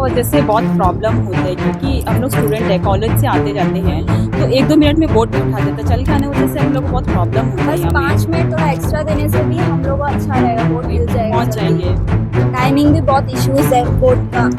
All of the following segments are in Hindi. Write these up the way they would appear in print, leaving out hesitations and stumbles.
वजह से बहुत प्रॉब्लम होता है क्योंकि हम लोग स्टूडेंट है, कॉलेज से आते जाते हैं तो 1-2 मिनट में बोर्ड भी उठा देता है। चल के आने की वजह से हम लोग को बहुत प्रॉब्लम होता है। बस यहाँ 5 मिनट थोड़ा एक्स्ट्रा देने से भी हम लोग को अच्छा रहेगा, बोर्ड मिल जाएगा, पहुँच जाएंगे। टाइमिंग भी बहुत इश्यूज है बोर्ड का।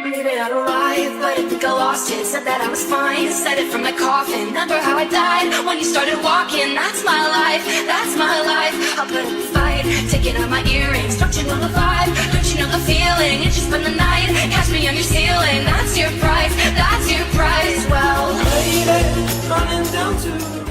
Maybe I'm alive, but I think I lost it. Said that I was fine, said it from the coffin. Remember how I died when you started walking? That's my life, that's my life. I'll put up a fight, taking out my earrings. Don't you know the vibe? Don't you know the feeling? It's just spend the night, catch me on your ceiling. That's your price, that's your price. Well, lady, running down to the ridge.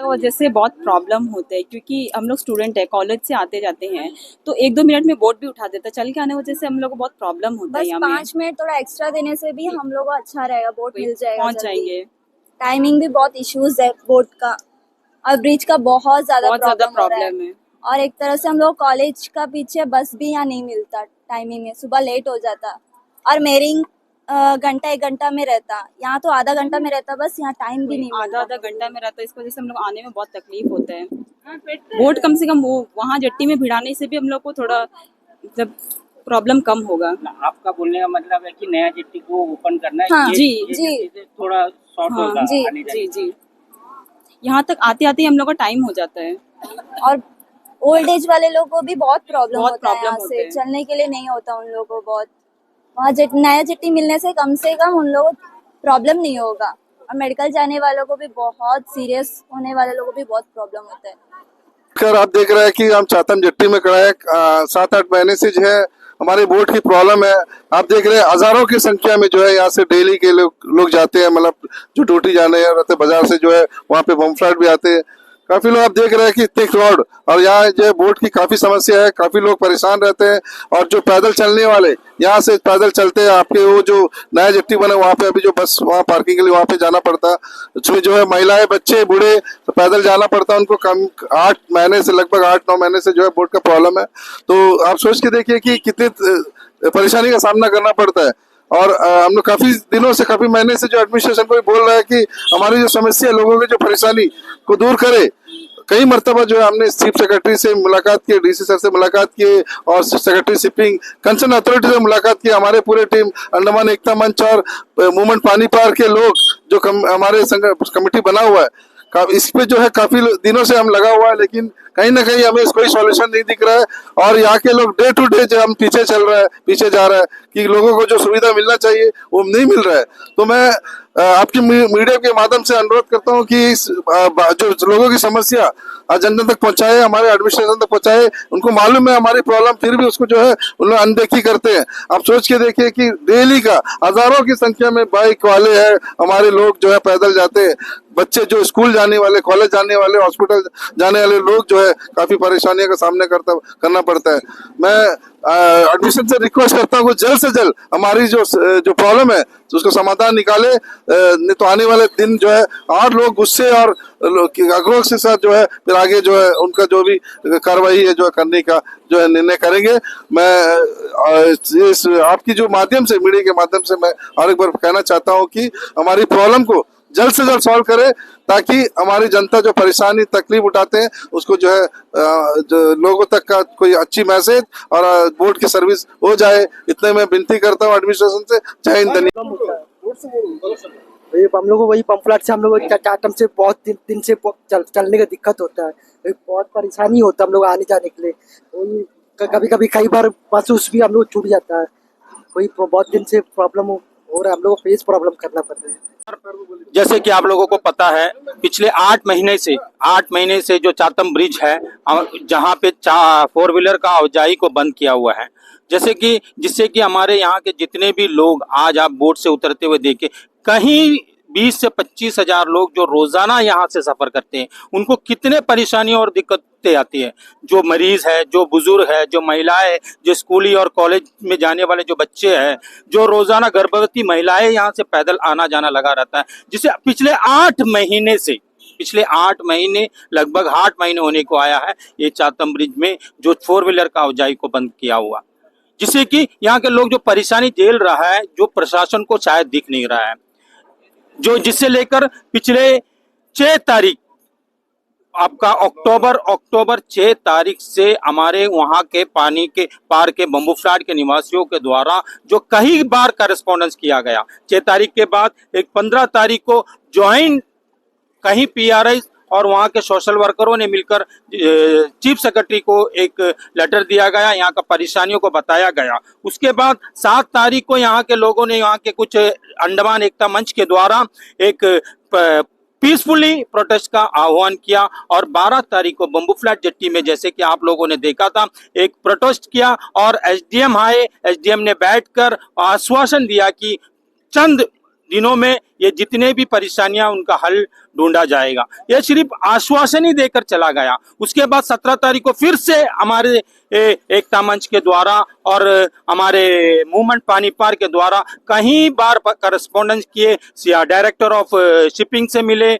वजह से बहुत प्रॉब्लम होता है क्योंकि हम लोग स्टूडेंट है, कॉलेज से आते जाते हैं तो 1-2 मिनट में बोर्ड भी उठा देता है। चल के आने की वजह से हम लोग को बहुत प्रॉब्लम होता है। बस यहाँ 5 मिनट थोड़ा एक्स्ट्रा देने से भी हम लोग को अच्छा रहेगा, बोर्ड मिल जाएगा, पहुँच जाएंगे। टाइमिंग भी बहुत इश्यूज है बोर्ड का और ब्रिज का बहुत ज्यादा प्रॉब्लम है। और एक तरह से हम लोग कॉलेज का पीछे बस भी यहाँ नहीं मिलता टाइमिंग में, सुबह लेट हो जाता और मेरिंग घंटा 1 घंटा में रहता, यहाँ तो आधा घंटा में रहता, बस यहाँ टाइम भी नहीं मिलता। आधा घंटा में रहता है, इस वजह से हम लोग आने में बहुत तकलीफ होता है। बोर्ड कम से कम वो वहाँ जट्टी में भिड़ाने से भी हम लोग को थोड़ा मतलब प्रॉब्लम कम होगा। आपका बोलने का मतलब है कि नया जेट्टी को ओपन करना है। हाँ, ये थोड़ा शॉर्ट होगा। जी। यहाँ तक आते आते हम लोग का टाइम हो जाता है और ओल्ड एज वाले लोग को भी बहुत प्रॉब्लम होता है, यहाँ से है। चलने के लिए नहीं होता उन लोगों को बहुत। वहाँ नया जेट्टी मिलने से कम उन लोगों को प्रॉब्लम नहीं होगा और मेडिकल जाने वालों को भी, बहुत सीरियस होने वाले लोगों को भी बहुत प्रॉब्लम होता है। कर आप देख रहे हैं कि हम चातम जेट्टी में खड़ा है। 7-8 महीने से जो है हमारे बोर्ड की प्रॉब्लम है। आप देख रहे हैं हजारों की संख्या में जो है यहाँ से डेली के लोग जाते हैं, मतलब जो ड्यूटी जाने रहते बाजार से जो है वहाँ पे बम फ्लाइट भी आते हैं। काफी लोग आप देख रहे हैं कि इतनी क्राउड, और यहाँ जो है बोर्ड की काफी समस्या है, काफी लोग परेशान रहते हैं। और जो पैदल चलने वाले यहाँ से पैदल चलते हैं, आपके वो जो नया जेट्टी बना वहाँ पे अभी जो बस वहाँ पार्किंग के लिए वहाँ पे जाना पड़ता है, उसमें जो है महिलाएं बच्चे बूढ़े तो पैदल जाना पड़ता है उनको। कम 8 महीने से लगभग 8-9 महीने से जो है बोर्ड का प्रॉब्लम है। तो आप सोच के देखिए कि कितनी परेशानी का सामना करना पड़ता है। और हम लोग काफी दिनों से, काफी महीने से जो एडमिनिस्ट्रेशन को बोल रहा है कि हमारी जो समस्या, लोगों की जो परेशानी को दूर करे। कई मरतबा जो है हमने चीफ सेक्रेटरी से मुलाकात की, डीसी सर से मुलाकात की और सेक्रेटरी शिपिंग कंसर्न अथॉरिटी से मुलाकात की। हमारे पूरे टीम अंडमान एकता मंच और मूवमेंट पानी पार के लोग जो हमारे कमेटी बना हुआ है, इस पे जो है काफी दिनों से हम लगा हुआ है, लेकिन कहीं ना कहीं हमें कोई सॉल्यूशन नहीं दिख रहा है। और यहाँ के लोग डे टू डे जो हम पीछे जा रहा है कि लोगों को जो सुविधा मिलना चाहिए वो नहीं मिल रहा है। तो मैं आपकी मीडिया के माध्यम से अनुरोध करता हूँ कि जो लोगों की समस्या जन जन तक पहुंचाए, हमारे एडमिनिस्ट्रेशन तक पहुंचाए। उनको मालूम है हमारी प्रॉब्लम, फिर भी उसको जो है उन लोग अनदेखी करते हैं। आप सोच के देखिए कि डेली का हजारों की संख्या में बाइक वाले हैं, हमारे लोग जो है पैदल जाते हैं, बच्चे जो स्कूल जाने वाले, कॉलेज जाने वाले, हॉस्पिटल जाने वाले लोग जो है है काफी परेशानियों का सामना करना पड़ता है। मैं एडमिशन से रिक्वेस्ट करता हूँ जल्द से जल्द हमारी जो प्रॉब्लम है तो उसको समाधान निकाले, नहीं तो आने वाले दिन जो है और लोग गुस्से और आक्रोश के साथ जो है फिर आगे जो है उनका जो भी कार्रवाई है जो है करने का जो है निर्णय करेंगे। मैं इस आपकी जो माध्यम से, मीडिया के माध्यम से मैं और एक बार कहना चाहता हूँ कि हमारी प्रॉब्लम को जल्द से जल्द सॉल्व करें ताकि हमारी जनता जो परेशानी तकलीफ उठाते हैं उसको जो है जो लोगों तक का कोई अच्छी मैसेज और बोर्ड की सर्विस हो जाए, इतने मैं विनती करता हूँ एडमिनिस्ट्रेशन से। जय हिंद, धन्यवाद। हम लोग को वही पंपलाट से हम लोग चाटम से बहुत दिन से चलने का दिक्कत होता है, बहुत परेशानी होता है हम लोग आने जाने के लिए। वही कभी कई बार बस उस भी हम लोग छूट जाता है, वही बहुत दिन से प्रॉब्लम हो रहा है, हम लोग को फेस प्रॉब्लम करना पड़ रहा है। जैसे कि आप लोगों को पता है पिछले 8 महीने से जो चातम ब्रिज है जहाँ पे 4 व्हीलर का आवाजाही को बंद किया हुआ है, जिससे कि हमारे यहाँ के जितने भी लोग आज आप बोट से उतरते हुए देखे, कहीं 20 से 25 हजार लोग जो रोजाना यहाँ से सफर करते हैं उनको कितने परेशानियां और दिक्कतें आती है। जो मरीज है, जो बुजुर्ग है, जो महिलाएं, जो स्कूली और कॉलेज में जाने वाले जो बच्चे हैं, जो रोजाना गर्भवती महिलाएं यहाँ से पैदल आना जाना लगा रहता है, जिसे पिछले 8 महीने लगभग 8 महीने होने को आया है ये चातम ब्रिज में जो 4 व्हीलर का आवाजाही को बंद किया हुआ, जिससे कि यहाँ के लोग जो परेशानी झेल रहा है जो प्रशासन को शायद दिख नहीं रहा है। जो जिससे लेकर पिछले 6 तारीख आपका अक्टूबर 6 तारीख से हमारे वहां के पानी के पार के बम्बू फ्लैट के निवासियों के द्वारा जो कई बार करस्पॉन्डेंस किया गया, 6 तारीख के बाद एक 15 तारीख को ज्वाइंट कहीं पीआरआई और वहां के सोशल वर्करों ने मिलकर चीफ सेक्रेटरी को एक लेटर दिया गया, यहाँ का परेशानियों को बताया गया। उसके बाद 7 तारीख को यहाँ के लोगों ने यहाँ के कुछ अंडमान एकता मंच के द्वारा एक पीसफुली प्रोटेस्ट का आह्वान किया और 12 तारीख को बम्बू फ्लैट जेट्टी में जैसे कि आप लोगों ने देखा था एक प्रोटेस्ट किया और एसडीएम आए, एसडीएम ने बैठकर आश्वासन दिया कि चंद दिनों में ये जितने भी परेशानियां उनका हल ढूंढा जाएगा। ये सिर्फ आश्वासन ही देकर चला गया। उसके बाद 17 तारीख को फिर से हमारे एकता मंच के द्वारा और हमारे मूवमेंट पानी पार के द्वारा कहीं बार करस्पॉन्डेंस किए, डायरेक्टर ऑफ शिपिंग से मिले,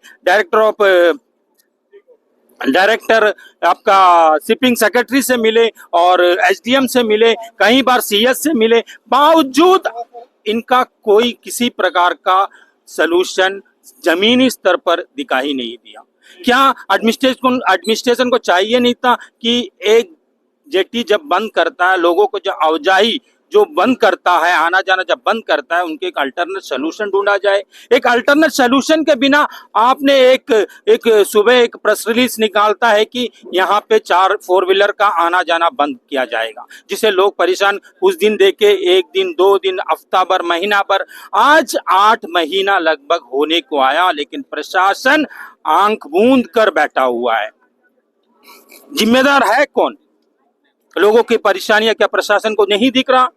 डायरेक्टर आपका शिपिंग सेक्रेटरी से मिले और एसडीएम से मिले, कई बार सीएस से मिले, बावजूद इनका कोई किसी प्रकार का सलूशन जमीनी स्तर पर दिखाई नहीं दिया। क्या एडमिनिस्ट्रेशन को चाहिए नहीं था कि एक जेटी जब बंद करता है, लोगों को जो आवाजाही जो बंद करता है, आना जाना जब बंद करता है, उनके एक अल्टरनेट सोल्यूशन ढूंढा जाए। एक अल्टरनेट सोल्यूशन के बिना आपने एक सुबह एक प्रेस रिलीज निकालता है कि यहाँ पे 4 व्हीलर का आना जाना बंद किया जाएगा, जिससे लोग परेशान उस दिन देखे, 1 दिन 2 दिन, हफ्ता भर, महीना भर, आज 8 महीना लगभग होने को आया, लेकिन प्रशासन आंख मूंद कर बैठा हुआ है। जिम्मेदार है कौन? लोगों की परेशानियां क्या प्रशासन को नहीं दिख रहा?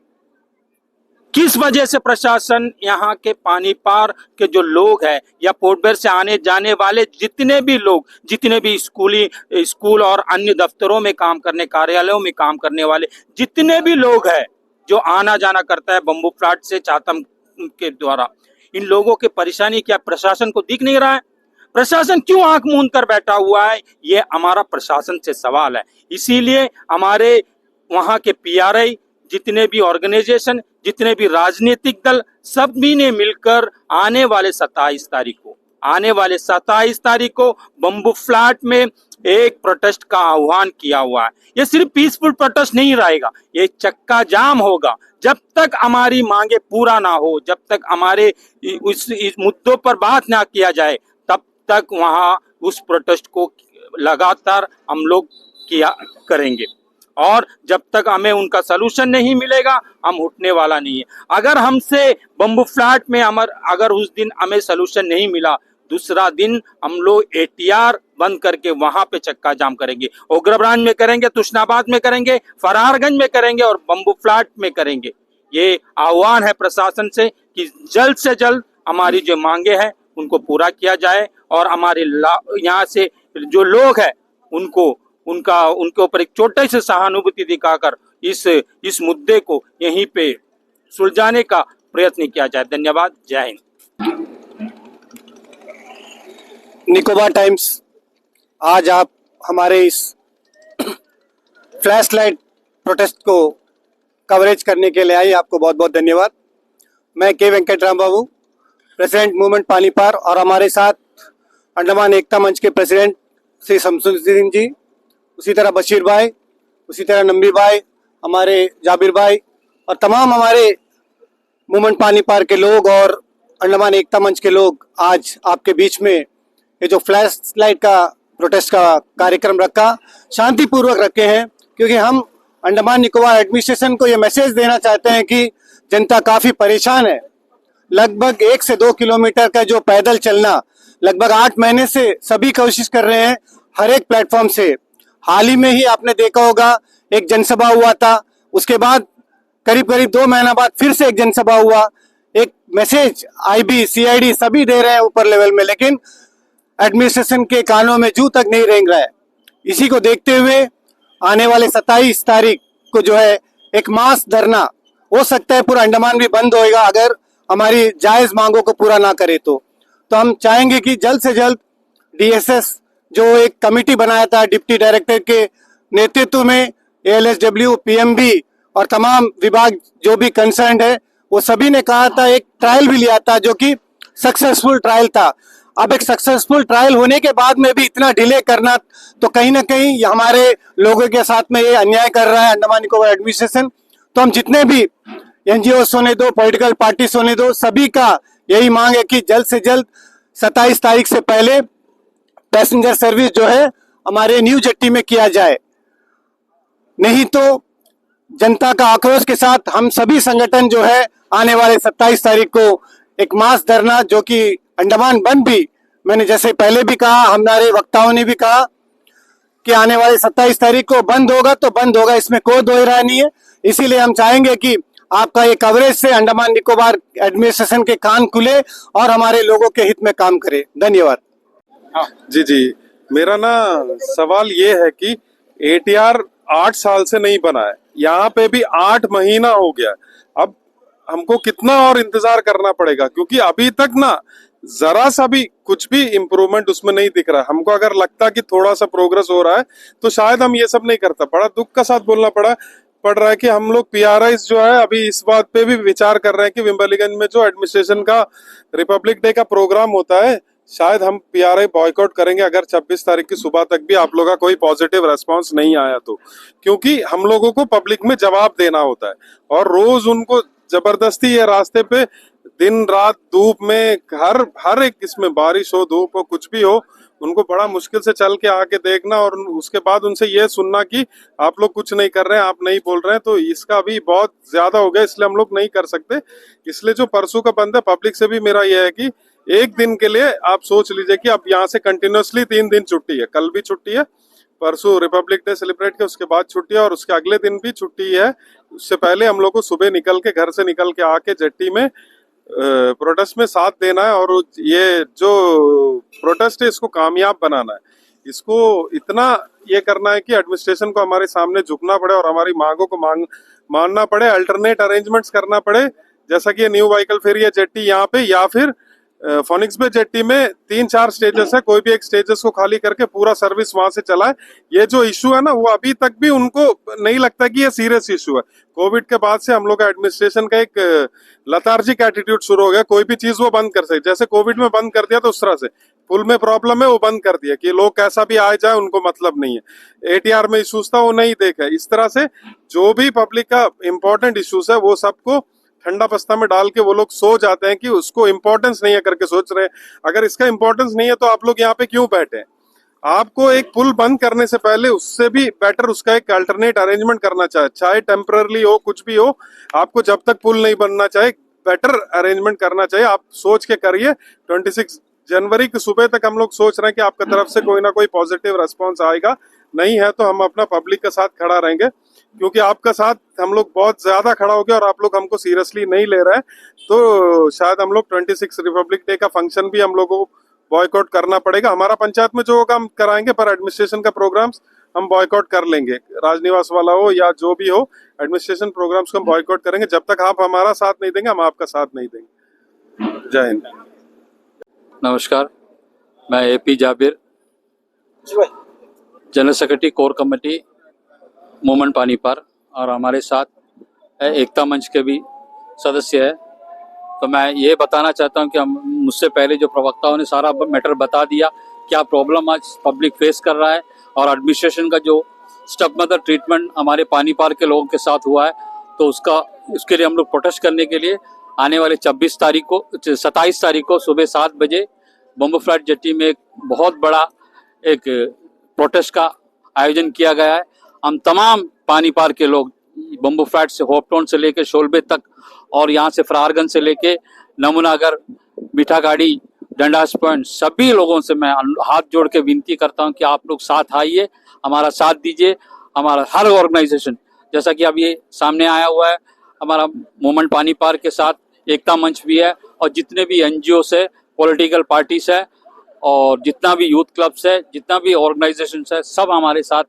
किस वजह से प्रशासन यहाँ के पानी पार के जो लोग हैं या पोर्ट ब्लेयर से आने जाने वाले जितने भी लोग, जितने भी स्कूल और अन्य दफ्तरों में काम करने, कार्यालयों में काम करने वाले जितने भी लोग हैं जो आना जाना करता है बम्बू फ्लैट से चातम के द्वारा, इन लोगों की परेशानी क्या प्रशासन को दिख नहीं रहा है? प्रशासन क्यों आंख मूंद कर बैठा हुआ है? ये हमारा प्रशासन से सवाल है। इसीलिए हमारे वहां के पीआरआई, जितने भी ऑर्गेनाइजेशन, जितने भी राजनीतिक दल, सभी ने मिलकर आने वाले 27 तारीख को बम्बू फ्लैट में एक प्रोटेस्ट का आह्वान किया हुआ है। ये सिर्फ पीसफुल प्रोटेस्ट नहीं रहेगा, ये चक्का जाम होगा। जब तक हमारी मांगे पूरा ना हो, जब तक हमारे इस मुद्दों पर बात ना किया जाए, तब तक वहां उस प्रोटेस्ट को लगातार हम लोग किया करेंगे और जब तक हमें उनका सलूशन नहीं मिलेगा हम उठने वाला नहीं है। अगर हमसे बम्बू फ्लैट में अगर उस दिन हमें सलूशन नहीं मिला, दूसरा दिन हम लोग एटीआर बंद करके वहां पे चक्का जाम करेंगे। ओग्रब्रांच में करेंगे, तुष्णाबाद में करेंगे, फरारगंज में करेंगे और बम्बू फ्लैट में करेंगे। ये आह्वान है प्रशासन से कि जल्द से जल्द हमारी जो मांगे हैं उनको पूरा किया जाए और हमारे यहाँ से जो लोग हैं उनको उनके ऊपर एक छोटे से सहानुभूति दिखाकर इस मुद्दे को यहीं पे सुलझाने का प्रयत्न किया जाए। धन्यवाद। जय हिंद। निकोबार टाइम्स, आज आप हमारे इस फ्लैश लाइट प्रोटेस्ट को कवरेज करने के लिए आई, आपको बहुत बहुत धन्यवाद। मैं के वेंकट राम बाबू, प्रेसिडेंट मूवमेंट पानी पार, और हमारे साथ अंडमान एकता मंच के प्रेसिडेंट श्री शमसुद्दीन जी, उसी तरह बशीर भाई, उसी तरह नंबी भाई, हमारे जाबिर भाई और तमाम हमारे मूवमेंट पानी पार के लोग और अंडमान एकता मंच के लोग आज आपके बीच में ये जो फ्लैश लाइट का प्रोटेस्ट का कार्यक्रम रखा, शांतिपूर्वक रखे हैं, क्योंकि हम अंडमान निकोबार एडमिनिस्ट्रेशन को ये मैसेज देना चाहते हैं कि जनता काफ़ी परेशान है। लगभग 1 से 2 किलोमीटर का जो पैदल चलना लगभग 8 महीने से सभी कोशिश कर रहे हैं हर एक प्लेटफॉर्म से। हाल ही में ही आपने देखा होगा एक जनसभा हुआ था, उसके बाद करीब करीब 2 महीना बाद फिर से एक जनसभा हुआ। एक मैसेज आईबी सीआईडी सभी दे रहे हैं ऊपर लेवल में, लेकिन एडमिनिस्ट्रेशन के कानों में जू तक नहीं रेंग रहा है। इसी को देखते हुए आने वाले 27 तारीख को जो है एक मास धरना, हो सकता है पूरा अंडमान भी बंद होएगा अगर हमारी जायज मांगों को पूरा ना करे तो हम चाहेंगे कि जल्द से जल्द डीएसएस जो एक कमेटी बनाया था डिप्टी डायरेक्टर के नेतृत्व में, एएलएसडब्ल्यू, पीएमबी और तमाम विभाग जो भी कंसर्न है, वो सभी ने कहा था, एक ट्रायल भी लिया था जो कि सक्सेसफुल ट्रायल था। अब एक सक्सेसफुल ट्रायल होने के बाद में भी इतना डिले करना तो कहीं ना कहीं हमारे लोगों के साथ में ये अन्याय कर रहा है अंडमान निकोबार एडमिनिस्ट्रेशन। तो हम जितने भी एनजीओ होने दो, पॉलिटिकल पार्टीज होने दो, सभी का यही मांग है कि जल्द से जल्द 27 तारीख से पहले पैसेंजर सर्विस जो है हमारे न्यू जेट्टी में किया जाए, नहीं तो जनता का आक्रोश के साथ हम सभी संगठन जो है आने वाले 27 तारीख को एक मास धरना, जो कि अंडमान बंद भी, मैंने जैसे पहले भी कहा, हमारे वक्ताओं ने भी कहा कि आने वाले 27 तारीख को बंद होगा तो बंद होगा, इसमें कोई दो राय नहीं है। इसीलिए हम चाहेंगे कि आपका ये कवरेज से अंडमान निकोबार एडमिनिस्ट्रेशन के कान खुले और हमारे लोगों के हित में काम करे। धन्यवाद। जी, मेरा ना सवाल ये है कि एटीआर 8 साल से नहीं बना है, यहाँ पे भी 8 महीना हो गया। अब हमको कितना और इंतजार करना पड़ेगा, क्योंकि अभी तक ना जरा सा भी कुछ भी इम्प्रूवमेंट उसमें नहीं दिख रहा है। हमको अगर लगता कि थोड़ा सा प्रोग्रेस हो रहा है तो शायद हम ये सब नहीं करता। बड़ा दुख का साथ बोलना पड़ रहा है कि हम लोग पीआरआईज जो है अभी इस बात पे भी विचार कर रहे हैं कि विम्बलीगंज में जो एडमिनिस्ट्रेशन का रिपब्लिक डे का प्रोग्राम होता है, शायद हम पीआरआई बॉयकॉट करेंगे अगर 26 तारीख की सुबह तक भी आप लोगों का कोई पॉजिटिव रेस्पॉन्स नहीं आया तो, क्योंकि हम लोगों को पब्लिक में जवाब देना होता है और रोज उनको जबरदस्ती ये रास्ते पे दिन रात धूप में हर एक इसमें बारिश हो, धूप हो, कुछ भी हो, उनको बड़ा मुश्किल से चल के आके देखना और उसके बाद उनसे ये सुनना कि आप लोग कुछ नहीं कर रहे हैं, आप नहीं बोल रहे हैं, तो इसका भी बहुत ज्यादा हो गया, इसलिए हम लोग नहीं कर सकते। इसलिए जो परसों का बंद है, पब्लिक से भी मेरा यह है कि एक दिन के लिए आप सोच लीजिए कि अब यहाँ से कंटिन्यूअसली 3 दिन छुट्टी है, कल भी छुट्टी है, परसों रिपब्लिक डे सेलिब्रेट किया, उसके बाद छुट्टी है और उसके अगले दिन भी छुट्टी है। उससे पहले हम लोग को सुबह निकल के घर से निकल के आके जेट्टी में प्रोटेस्ट में साथ देना है और ये जो प्रोटेस्ट है इसको कामयाब बनाना है। इसको इतना ये करना है कि एडमिनिस्ट्रेशन को हमारे सामने झुकना पड़े और हमारी मांगों को मानना पड़े, अल्टरनेट अरेंजमेंट्स करना पड़े, जैसा कि ये न्यू व्हीकल फेरी है जेट्टी यहाँ पे, या फिर फोनिक्स बे जेट्टी में 3-4 स्टेजेस है, कोई भी एक स्टेजेस को खाली करके पूरा सर्विस वहां से चलाए। ये जो इशू है ना, वो अभी तक भी उनको नहीं लगता कि ये सीरियस इशू है। कोविड के बाद से हम लोग का एडमिनिस्ट्रेशन का एक लतार्जिक एटीट्यूड शुरू हो गया, कोई भी चीज वो बंद कर सकते, जैसे कोविड में बंद कर दिया तो उस तरह से पुल में प्रॉब्लम है वो बंद कर दिया कि लोग कैसा भी आए जाए उनको मतलब नहीं है। एटीआर में इशूज था वो नहीं देखे। इस तरह से जो भी पब्लिक का इंपॉर्टेंट इशूज है वो सबको ठंडा पस्ता में डाल के वो लोग सो जाते हैं कि उसको इम्पोर्टेंस नहीं है करके सोच रहे हैं। अगर इसका इम्पोर्टेंस नहीं है तो आप लोग यहाँ पे क्यों बैठे? आपको एक पुल बंद करने से पहले उससे भी बेटर उसका एक अल्टरनेट अरेंजमेंट करना चाहिए, चाहे टेम्पररी हो, कुछ भी हो। आपको जब तक पुल नहीं बनना चाहिए बेटर अरेंजमेंट करना चाहिए। आप सोच के करिए। 26 जनवरी की सुबह तक हम लोग सोच रहे हैं कि आपका तरफ से कोई ना कोई पॉजिटिव रेस्पॉन्स आएगा, नहीं है तो हम अपना पब्लिक के साथ खड़ा रहेंगे, क्योंकि आपका साथ हम लोग बहुत ज्यादा खड़ा हो गया और आप लोग हमको सीरियसली नहीं ले रहे हैं। तो शायद हम लोग 26 रिपब्लिक डे का फंक्शन भी हम लोगों को बॉयकॉट करना पड़ेगा। हमारा पंचायत में जो होगा हम कराएंगे, पर एडमिनिस्ट्रेशन का प्रोग्राम्स हम बॉयकॉट कर लेंगे, राजनिवास वाला हो या जो भी हो, एडमिनिस्ट्रेशन प्रोग्राम्स को हम बॉयकॉट करेंगे। जब तक आप हमारा साथ नहीं देंगे हम आपका साथ नहीं देंगे। जय हिंद। नमस्कार, मैं A P Jabir, general secretary core committee movement Panipar, और हमारे साथ एकता मंच के भी सदस्य है। तो मैं ये बताना चाहता हूँ कि मुझसे पहले जो प्रवक्ताओं ने सारा मैटर बता दिया, क्या प्रॉब्लम आज पब्लिक फेस कर रहा है, और एडमिनिस्ट्रेशन का जो स्टेप मदर ट्रीटमेंट हमारे पानीपार के लोगों के साथ हुआ है, तो उसके लिए हम लोग प्रोटेस्ट करने के लिए आने वाले 27 तारीख को सुबह 7 बजे बम्बू फ्लैट जेट्टी में एक बहुत बड़ा एक प्रोटेस्ट का आयोजन किया गया है। हम तमाम पानीपार के लोग बम्बू फ्लैट से होपटाउन से लेकर शोलबे तक, और यहाँ से फरारगंज से लेके नमूनागर, मीठागाड़ी, डंडास पॉइंट, सभी लोगों से मैं हाथ जोड़ के विनती करता हूँ कि आप लोग साथ आइए, हमारा साथ दीजिए। हमारा हर ऑर्गेनाइजेशन, जैसा कि अब ये सामने आया हुआ है, हमारा मूवमेंट पानीपार के साथ एकता मंच भी है, और जितने भी एनजीओ है, पॉलिटिकल पार्टीज है, और जितना भी यूथ क्लब्स है, जितना भी ऑर्गेनाइजेशन है, सब हमारे साथ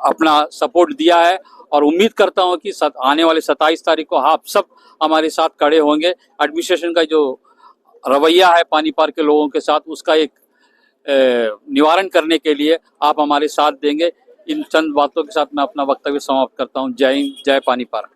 अपना सपोर्ट दिया है। और उम्मीद करता हूं कि आने वाले 27 तारीख को आप सब हमारे साथ खड़े होंगे। एडमिनिस्ट्रेशन का जो रवैया है पानीपार के लोगों के साथ, उसका एक निवारण करने के लिए आप हमारे साथ देंगे। इन चंद बातों के साथ मैं अपना वक्तव्य समाप्त करता हूं। जय हिंद, जय पानीपार।